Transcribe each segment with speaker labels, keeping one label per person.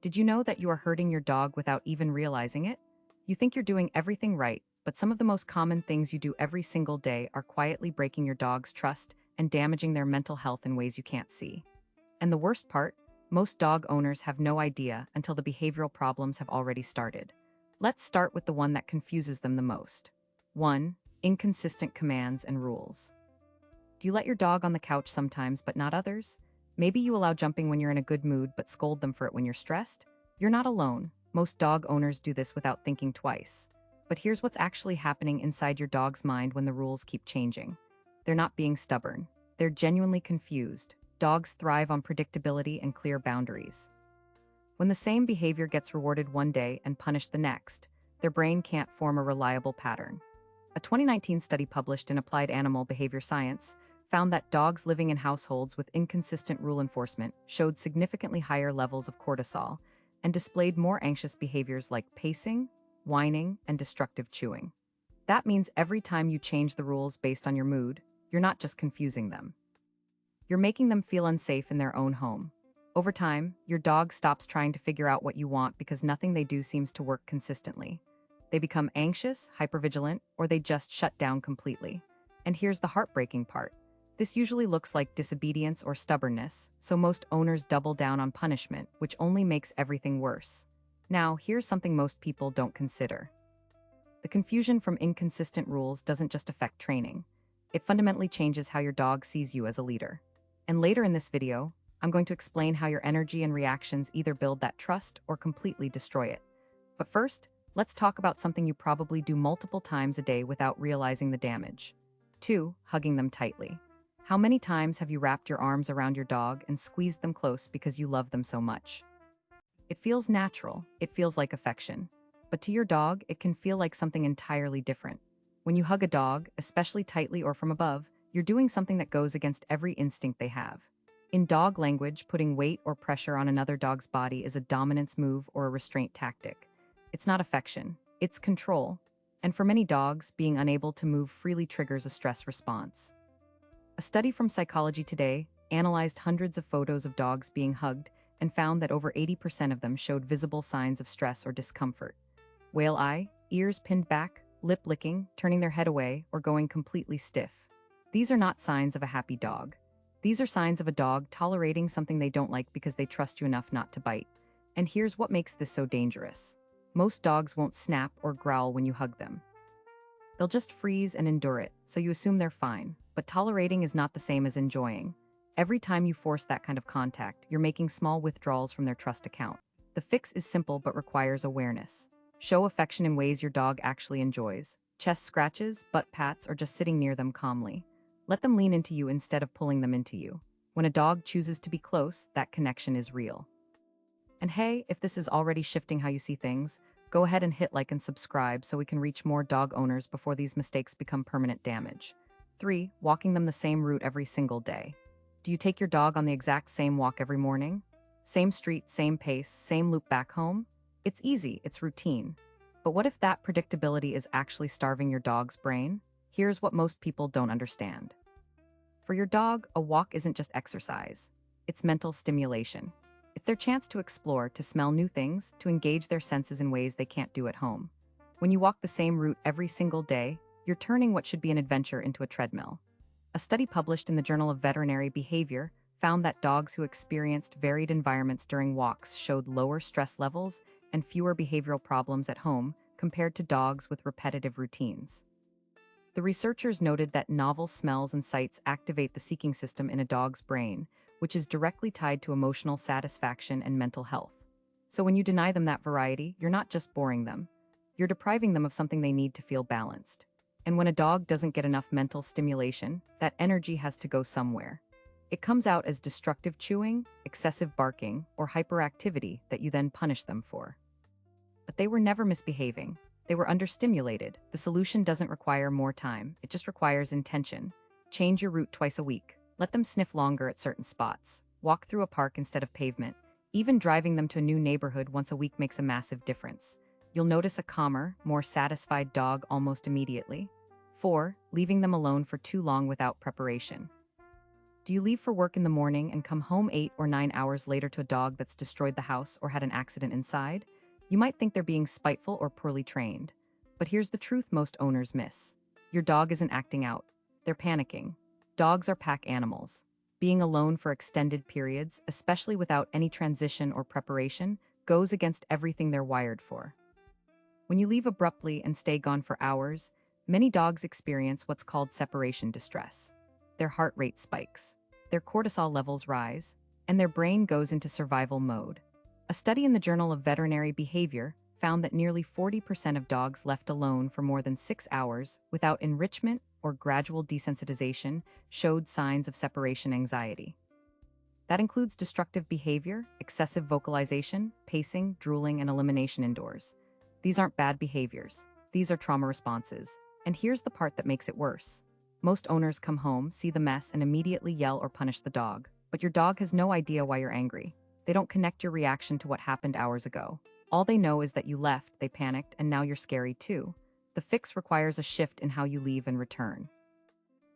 Speaker 1: Did you know that you are hurting your dog without even realizing it? You think you're doing everything right, but some of the most common things you do every single day are quietly breaking your dog's trust and damaging their mental health in ways you can't see. And the worst part, most dog owners have no idea until the behavioral problems have already started. Let's start with the one that confuses them the most. 1. Inconsistent commands and rules. Do you let your dog on the couch sometimes but not others? Maybe you allow jumping when you're in a good mood but scold them for it when you're stressed? You're not alone. Most dog owners do this without thinking twice. But here's what's actually happening inside your dog's mind when the rules keep changing. They're not being stubborn. They're genuinely confused. Dogs thrive on predictability and clear boundaries. When the same behavior gets rewarded one day and punished the next, their brain can't form a reliable pattern. A 2019 study published in Applied Animal Behavior Science found that dogs living in households with inconsistent rule enforcement showed significantly higher levels of cortisol and displayed more anxious behaviors like pacing, whining, and destructive chewing. That means every time you change the rules based on your mood, you're not just confusing them. You're making them feel unsafe in their own home. Over time, your dog stops trying to figure out what you want because nothing they do seems to work consistently. They become anxious, hypervigilant, or they just shut down completely. And here's the heartbreaking part. This usually looks like disobedience or stubbornness, so most owners double down on punishment, which only makes everything worse. Now, here's something most people don't consider. The confusion from inconsistent rules doesn't just affect training. It fundamentally changes how your dog sees you as a leader. And later in this video, I'm going to explain how your energy and reactions either build that trust or completely destroy it. But first, let's talk about something you probably do multiple times a day without realizing the damage. 2. Hugging them tightly. How many times have you wrapped your arms around your dog and squeezed them close because you love them so much? It feels natural, it feels like affection. But to your dog, it can feel like something entirely different. When you hug a dog, especially tightly or from above, you're doing something that goes against every instinct they have. In dog language, putting weight or pressure on another dog's body is a dominance move or a restraint tactic. It's not affection, it's control. And for many dogs, being unable to move freely triggers a stress response. A study from Psychology Today analyzed hundreds of photos of dogs being hugged and found that over 80% of them showed visible signs of stress or discomfort. Whale eye, ears pinned back, lip licking, turning their head away, or going completely stiff. These are not signs of a happy dog. These are signs of a dog tolerating something they don't like because they trust you enough not to bite. And here's what makes this so dangerous. Most dogs won't snap or growl when you hug them. They'll just freeze and endure it, so you assume they're fine. But tolerating is not the same as enjoying. Every time you force that kind of contact, you're making small withdrawals from their trust account. The fix is simple but requires awareness. Show affection in ways your dog actually enjoys. Chest scratches, butt pats, or just sitting near them calmly. Let them lean into you instead of pulling them into you. When a dog chooses to be close, that connection is real. And hey, if this is already shifting how you see things, go ahead and hit like and subscribe so we can reach more dog owners before these mistakes become permanent damage. 3. Walking them the same route every single day. Do you take your dog on the exact same walk every morning? Same street, same pace, same loop back home? It's easy, it's routine. But what if that predictability is actually starving your dog's brain? Here's what most people don't understand. For your dog, a walk isn't just exercise. It's mental stimulation. It's their chance to explore, to smell new things, to engage their senses in ways they can't do at home. When you walk the same route every single day, you're turning what should be an adventure into a treadmill. A study published in the Journal of Veterinary Behavior found that dogs who experienced varied environments during walks showed lower stress levels and fewer behavioral problems at home compared to dogs with repetitive routines. The researchers noted that novel smells and sights activate the seeking system in a dog's brain, which is directly tied to emotional satisfaction and mental health. So when you deny them that variety, you're not just boring them. You're depriving them of something they need to feel balanced. And when a dog doesn't get enough mental stimulation, that energy has to go somewhere. It comes out as destructive chewing, excessive barking, or hyperactivity that you then punish them for. But they were never misbehaving. They were understimulated. The solution doesn't require more time, it just requires intention. Change your route twice a week. Let them sniff longer at certain spots. Walk through a park instead of pavement. Even driving them to a new neighborhood once a week makes a massive difference. You'll notice a calmer, more satisfied dog almost immediately. 4. Leaving them alone for too long without preparation. Do you leave for work in the morning and come home 8 or 9 hours later to a dog that's destroyed the house or had an accident inside? You might think they're being spiteful or poorly trained. But here's the truth most owners miss. Your dog isn't acting out. They're panicking. Dogs are pack animals. Being alone for extended periods, especially without any transition or preparation, goes against everything they're wired for. When you leave abruptly and stay gone for hours, many dogs experience what's called separation distress. Their heart rate spikes, their cortisol levels rise, and their brain goes into survival mode. A study in the Journal of Veterinary Behavior found that nearly 40% of dogs left alone for more than 6 hours without enrichment or gradual desensitization showed signs of separation anxiety. That includes destructive behavior, excessive vocalization, pacing, drooling, and elimination indoors. These aren't bad behaviors. These are trauma responses. And here's the part that makes it worse. Most owners come home, see the mess, and immediately yell or punish the dog. But your dog has no idea why you're angry. They don't connect your reaction to what happened hours ago. All they know is that you left, they panicked, and now you're scary too. The fix requires a shift in how you leave and return.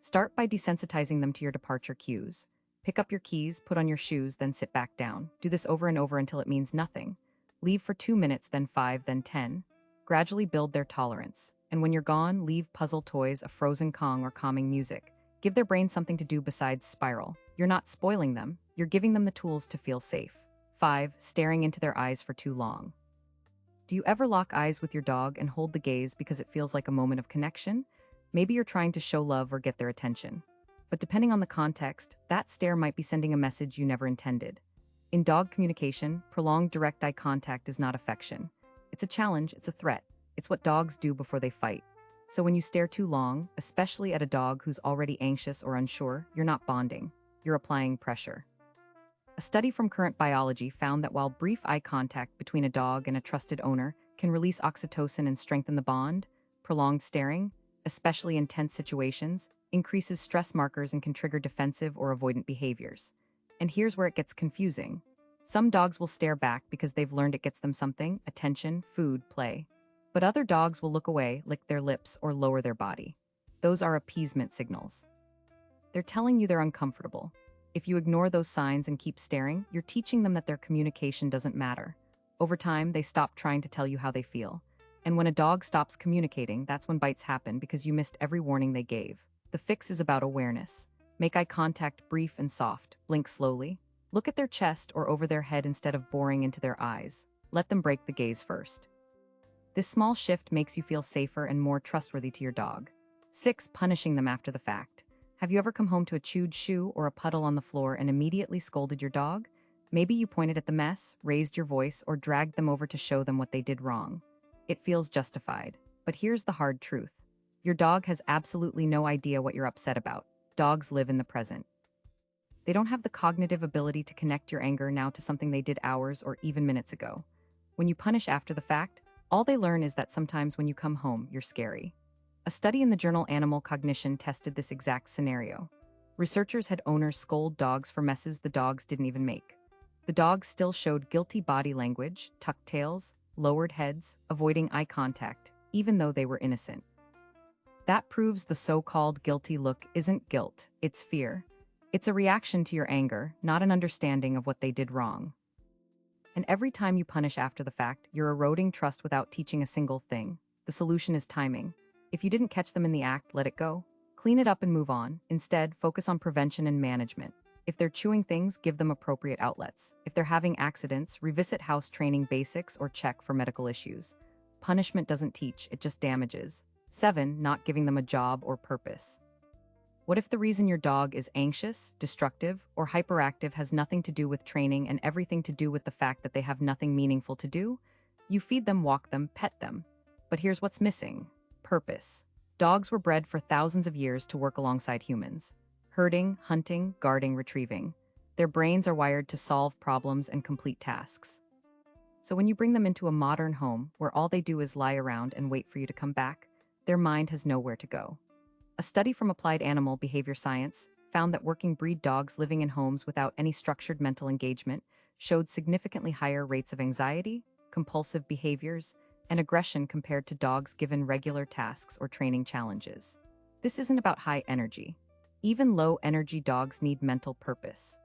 Speaker 1: Start by desensitizing them to your departure cues. Pick up your keys, put on your shoes, then sit back down. Do this over and over until it means nothing. Leave for 2 minutes, then 5, then 10. Gradually build their tolerance. And when you're gone, leave puzzle toys, a frozen Kong, or calming music. Give their brain something to do besides spiral. You're not spoiling them, you're giving them the tools to feel safe. 5. Staring into their eyes for too long. Do you ever lock eyes with your dog and hold the gaze because it feels like a moment of connection? Maybe you're trying to show love or get their attention. But depending on the context, that stare might be sending a message you never intended. In dog communication, prolonged direct eye contact is not affection. It's a challenge, it's a threat. It's what dogs do before they fight. So when you stare too long, especially at a dog who's already anxious or unsure, you're not bonding. You're applying pressure. A study from Current Biology found that while brief eye contact between a dog and a trusted owner can release oxytocin and strengthen the bond, prolonged staring, especially in tense situations, increases stress markers and can trigger defensive or avoidant behaviors. And here's where it gets confusing. Some dogs will stare back because they've learned it gets them something, attention, food, play. But other dogs will look away, lick their lips, or lower their body. Those are appeasement signals. They're telling you they're uncomfortable. If you ignore those signs and keep staring, you're teaching them that their communication doesn't matter. Over time, they stop trying to tell you how they feel. And when a dog stops communicating, that's when bites happen because you missed every warning they gave. The fix is about awareness. Make eye contact brief and soft. Blink slowly. Look at their chest or over their head instead of boring into their eyes. Let them break the gaze first. This small shift makes you feel safer and more trustworthy to your dog. 6. Punishing them after the fact. Have you ever come home to a chewed shoe or a puddle on the floor and immediately scolded your dog? Maybe you pointed at the mess, raised your voice, or dragged them over to show them what they did wrong. It feels justified. But here's the hard truth. Your dog has absolutely no idea what you're upset about. Dogs live in the present. They don't have the cognitive ability to connect your anger now to something they did hours or even minutes ago. When you punish after the fact, all they learn is that sometimes when you come home, you're scary. A study in the journal Animal Cognition tested this exact scenario. Researchers had owners scold dogs for messes the dogs didn't even make. The dogs still showed guilty body language, tucked tails, lowered heads, avoiding eye contact, even though they were innocent. That proves the so-called guilty look isn't guilt, it's fear. It's a reaction to your anger, not an understanding of what they did wrong. And every time you punish after the fact, you're eroding trust without teaching a single thing. The solution is timing. If you didn't catch them in the act, let it go. Clean it up and move on. Instead, focus on prevention and management. If they're chewing things, give them appropriate outlets. If they're having accidents, revisit house training basics or check for medical issues. Punishment doesn't teach, it just damages. 7. Not giving them a job or purpose. What if the reason your dog is anxious, destructive, or hyperactive has nothing to do with training and everything to do with the fact that they have nothing meaningful to do? You feed them, walk them, pet them. But here's what's missing. Purpose. Dogs were bred for thousands of years to work alongside humans. Herding, hunting, guarding, retrieving. Their brains are wired to solve problems and complete tasks. So when you bring them into a modern home where all they do is lie around and wait for you to come back, their mind has nowhere to go. A study from Applied Animal Behavior Science found that working breed dogs living in homes without any structured mental engagement showed significantly higher rates of anxiety, compulsive behaviors, and aggression compared to dogs given regular tasks or training challenges. This isn't about high energy. Even low-energy dogs need mental purpose.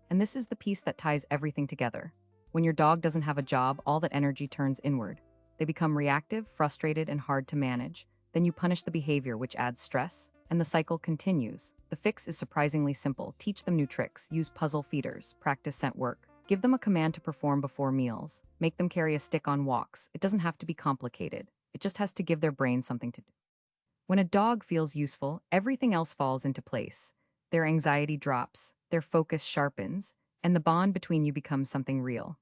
Speaker 1: And this is the piece that ties everything together. When your dog doesn't have a job, all that energy turns inward. They become reactive, frustrated, and hard to manage. Then you punish the behavior, which adds stress, and the cycle continues. The fix is surprisingly simple. Teach them new tricks, use puzzle feeders, practice scent work. Give them a command to perform before meals. Make them carry a stick on walks. It doesn't have to be complicated. It just has to give their brain something to do. When a dog feels useful, everything else falls into place. Their anxiety drops, their focus sharpens, and the bond between you becomes something real.